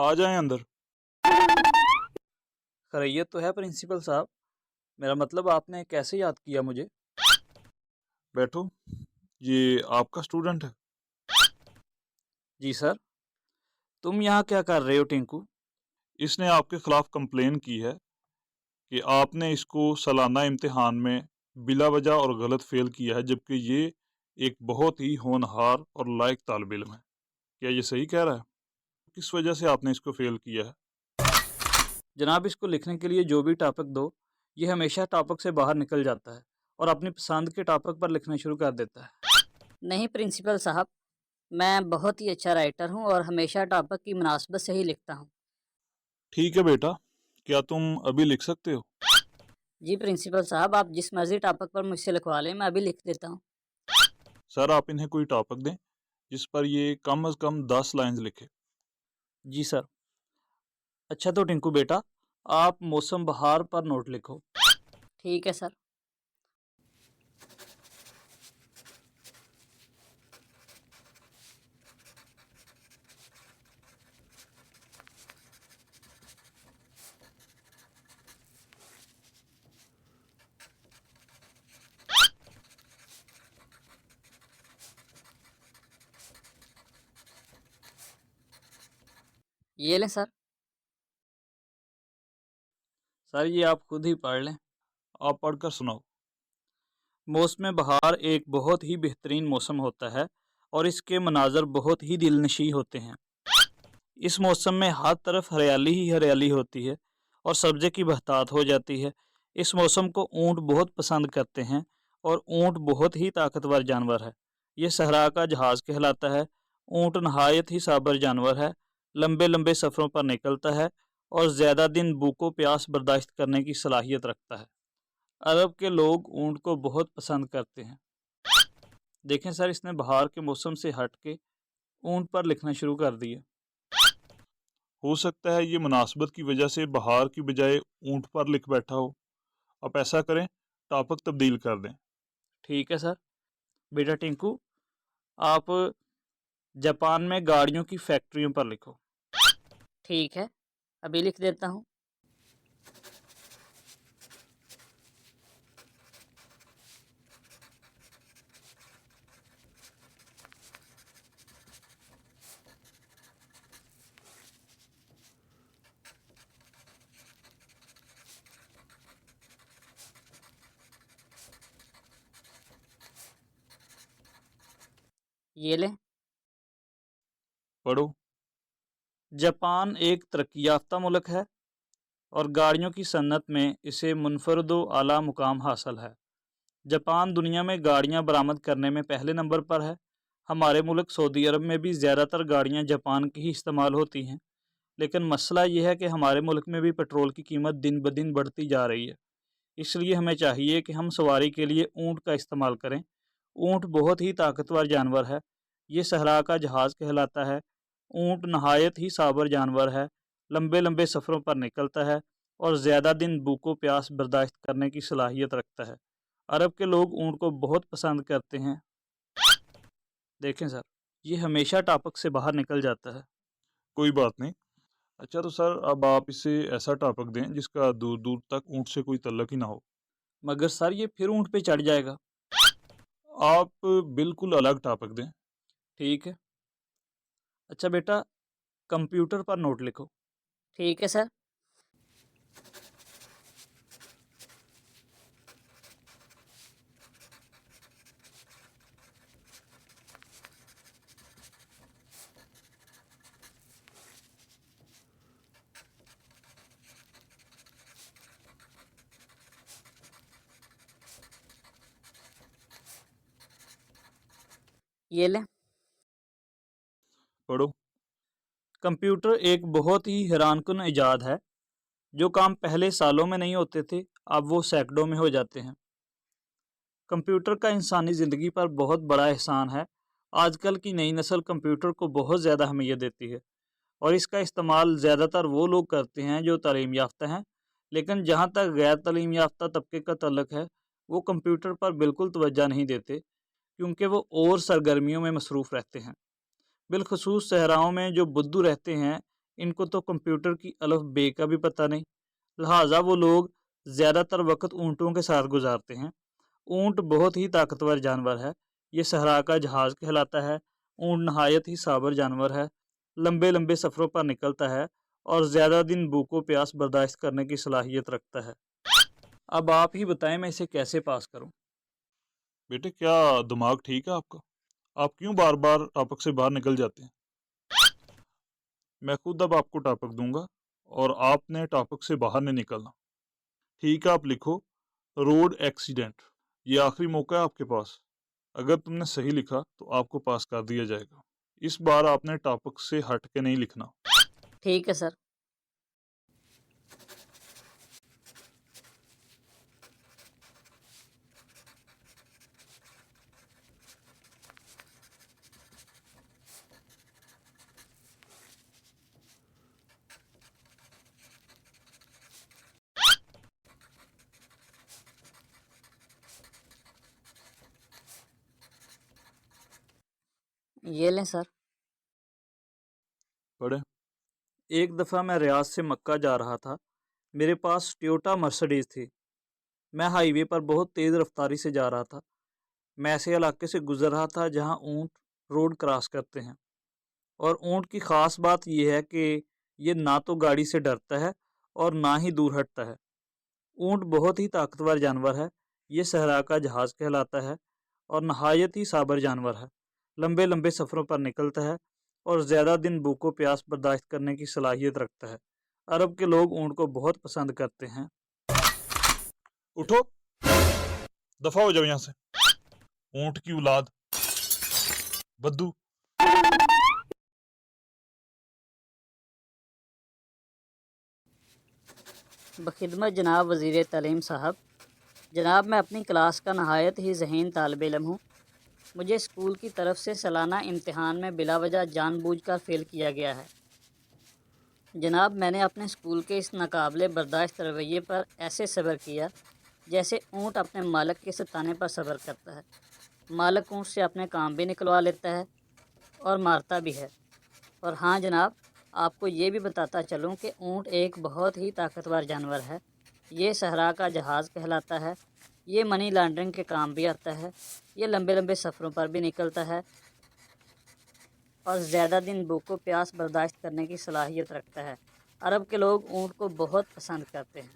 आ जाएं अंदर। खैरियत तो है प्रिंसिपल साहब। मेरा मतलब आपने कैसे याद किया मुझे? बैठो। ये आपका स्टूडेंट है? जी सर। तुम यहाँ क्या कर रहे हो टिंकू? इसने आपके खिलाफ कंप्लेन की है कि आपने इसको सालाना इम्तिहान में बिला वजह और गलत फेल किया है, जबकि ये एक बहुत ही होनहार और लायक तालिब इल्म है। क्या ये सही कह रहा है? किस वजह से आपने इसको फेल किया है? जनाब, इसको लिखने के लिए जो भी टॉपिक दो, ये हमेशा टॉपिक से बाहर निकल जाता है और अपनी पसंद के टॉपिक पर लिखना शुरू कर देता है। नहीं प्रिंसिपल साहब, मैं बहुत ही अच्छा राइटर हूँ और हमेशा टॉपिक की मुनासबत से ही लिखता हूँ। ठीक है बेटा, क्या तुम अभी लिख सकते हो? जी प्रिंसिपल साहब, आप जिस मर्जी टॉपिक पर मुझसे लिखवा लें, मैं अभी लिख देता हूँ। सर, आप इन्हें कोई टॉपिक दें जिस पर ये कम अज़ कम 10 लाइंस लिखे। जी सर। अच्छा तो टिंकू बेटा, आप मौसम बहार पर नोट लिखो। ठीक है सर। ये लें सर। सर ये आप खुद ही पढ़ लें। आप पढ़कर सुनाओ। मौसम बहार एक बहुत ही बेहतरीन मौसम होता है और इसके मनाजर बहुत ही दिलनशी होते हैं। इस मौसम में हर तरफ हरियाली ही हरियाली होती है और सब्ज़े की बहतात हो जाती है। इस मौसम को ऊँट बहुत पसंद करते हैं और ऊँट बहुत ही ताकतवर जानवर है। ये सहरा का जहाज़ कहलाता है। ऊँट नहायत ही साबर जानवर है। लंबे लंबे सफ़रों पर निकलता है और ज़्यादा दिन भूखों प्यास बर्दाश्त करने की सलाहियत रखता है। अरब के लोग ऊँट को बहुत पसंद करते हैं। देखें सर, इसने बहार के मौसम से हट के ऊँट पर लिखना शुरू कर दिया। हो सकता है ये मुनासबत की वजह से बहार की बजाय ऊँट पर लिख बैठा हो। आप ऐसा करें, टॉपिक तब्दील कर दें। ठीक है सर। बेटा टिंकू, आप जापान में गाड़ियों की फैक्ट्रियों पर लिखो। ठीक है, अभी लिख देता हूँ। ये लें। पढ़ो। जापान एक तरक्की याफ्ता मुल्क है और गाड़ियों की सन्नत में इसे मुनफरद व आला मुकाम हासिल है। जापान दुनिया में गाड़ियां बरामद करने में पहले नंबर पर है। हमारे मुल्क सऊदी अरब में भी ज़्यादातर गाड़ियां जापान की ही इस्तेमाल होती हैं, लेकिन मसला ये है कि हमारे मुल्क में भी पेट्रोल की कीमत दिन ब दिन बढ़ती जा रही है। इसलिए हमें चाहिए कि हम सवारी के लिए ऊँट का इस्तेमाल करें। ऊँट बहुत ही ताकतवर जानवर है। ये सहरा का जहाज़ कहलाता है। ऊँट नहायत ही साबर जानवर है। लंबे लंबे सफ़रों पर निकलता है और ज़्यादा दिन भूखों प्यास बर्दाश्त करने की सलाहियत रखता है। अरब के लोग ऊँट को बहुत पसंद करते हैं। देखें सर, ये हमेशा टॉपिक से बाहर निकल जाता है। कोई बात नहीं। अच्छा तो सर, अब आप इसे ऐसा टॉपिक दें जिसका दूर दूर तक ऊँट से कोई तल्लक ही ना हो। मगर सर ये फिर ऊँट पे चढ़ जाएगा। आप बिल्कुल अलग टॉपिक दें। ठीक है। अच्छा बेटा, कंप्यूटर पर नोट लिखो। ठीक है सर। ये लें। पढ़ो। कंप्यूटर एक बहुत ही हैरानकुन इजाद है। जो काम पहले सालों में नहीं होते थे, अब वो सैकड़ों में हो जाते हैं। कंप्यूटर का इंसानी ज़िंदगी पर बहुत बड़ा एहसान है। आजकल की नई नस्ल कंप्यूटर को बहुत ज़्यादा अहमियत देती है और इसका इस्तेमाल ज़्यादातर वो लोग करते हैं जो तालीम याफ्ता हैं। लेकिन जहाँ तक गैर तालीम याफ्ता तबके का तल्लक है, वो कंप्यूटर पर बिल्कुल तवज्जो नहीं देते, क्योंकि वो और सरगर्मियों में मसरूफ़ रहते हैं। बिलखसूस सहराओं में जो बुद्धू रहते हैं, ان کو تو کمپیوٹر کی الف بے کا بھی پتہ نہیں، لہٰذا وہ لوگ زیادہ تر وقت اونٹوں کے ساتھ گزارتے ہیں۔ اونٹ بہت ہی طاقتور جانور ہے، یہ صحرا کا جہاز کہلاتا ہے۔ اونٹ نہایت ہی صابر جانور ہے، لمبے لمبے سفروں پر نکلتا ہے اور زیادہ دن بھوک و پیاس برداشت کرنے کی صلاحیت رکھتا ہے۔ اب آپ ہی بتائیں میں اسے کیسے پاس کروں؟ بیٹے کیا دماغ ٹھیک ہے آپ کا؟ آپ کیوں بار بار ٹاپک سے باہر نکل جاتے ہیں؟ میں خود اب آپ کو ٹاپک دوں گا اور آپ نے ٹاپک سے باہر نہیں نکلنا، ٹھیک ہے؟ آپ لکھو روڈ ایکسیڈنٹ، یہ آخری موقع ہے آپ کے پاس، اگر تم نے صحیح لکھا تو آپ کو پاس کر دیا جائے گا۔ اس بار آپ نے ٹاپک سے ہٹ کے نہیں لکھنا۔ ٹھیک ہے سر۔ یہ لیں سر۔ پڑھیں۔ ایک دفعہ میں ریاض سے مکہ جا رہا تھا، میرے پاس ٹیوٹا مرسڈیز تھی، میں ہائی وے پر بہت تیز رفتاری سے جا رہا تھا۔ میں ایسے علاقے سے گزر رہا تھا جہاں اونٹ روڈ کراس کرتے ہیں، اور اونٹ کی خاص بات یہ ہے کہ یہ نہ تو گاڑی سے ڈرتا ہے اور نہ ہی دور ہٹتا ہے۔ اونٹ بہت ہی طاقتور جانور ہے، یہ صحرا کا جہاز کہلاتا ہے اور نہایت ہی صابر جانور ہے، لمبے لمبے سفروں پر نکلتا ہے اور زیادہ دن بھوک و پیاس برداشت کرنے کی صلاحیت رکھتا ہے۔ عرب کے لوگ اونٹ کو بہت پسند کرتے ہیں۔ اٹھو، دفع ہو جاؤ یہاں سے، اونٹ کی اولاد، بدو۔ بخدمت جناب وزیر تعلیم صاحب، جناب میں اپنی کلاس کا نہایت ہی ذہین طالب علم ہوں۔ مجھے اسکول کی طرف سے سالانہ امتحان میں بلا وجہ جان بوجھ کر فیل کیا گیا ہے۔ جناب میں نے اپنے اسکول کے اس ناقابل برداشت رویے پر ایسے صبر کیا جیسے اونٹ اپنے مالک کے ستانے پر صبر کرتا ہے۔ مالک اونٹ سے اپنے کام بھی نکلوا لیتا ہے اور مارتا بھی ہے۔ اور ہاں جناب، آپ کو یہ بھی بتاتا چلوں کہ اونٹ ایک بہت ہی طاقتور جانور ہے، یہ صحرا کا جہاز کہلاتا ہے، یہ منی لانڈرنگ کے کام بھی آتا ہے، یہ لمبے لمبے سفروں پر بھی نکلتا ہے اور زیادہ دن بھوک و پیاس برداشت کرنے کی صلاحیت رکھتا ہے۔ عرب کے لوگ اونٹ کو بہت پسند کرتے ہیں۔